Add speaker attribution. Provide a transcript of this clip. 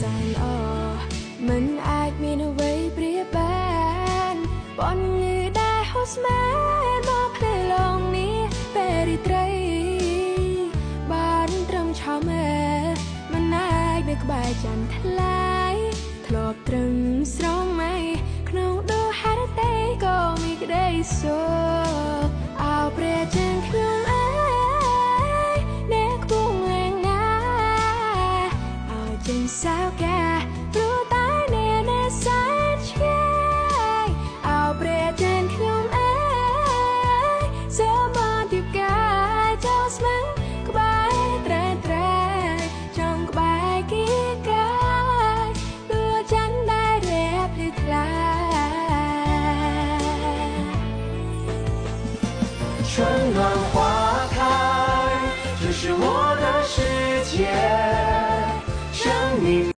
Speaker 1: សែនល្អមិនអាចមានអ្វីប្រៀបបានបនលឺដែលហូស្មែនមកផ្លេឡងនេះពេលរីត្រីបានត្រឹមឆោមមិនអាចនៅក្បែរច័ន្ទថ្លៃធ្លាប់ត្រឹមស្រងមៃក្នុងដូហេតុតែក៏មានក្តីសុខអោព្រះច័ន្ទខ្ញុំអើយអ្នកគង់លែងណាអោចេញសៅកាព្រោះតែអ្នកនៅសែនឆ្ងាយអោព្រះច័ន្ទខ្ញុំអើយសមតិកាយចូលស្មឹងក្បែរត្រែត្រែចង់ក្បែរគីកាយដួលច័ន្ទដែលរៀបភ្លឺថ្លា
Speaker 2: 春暖花开，这是我的世界，生命。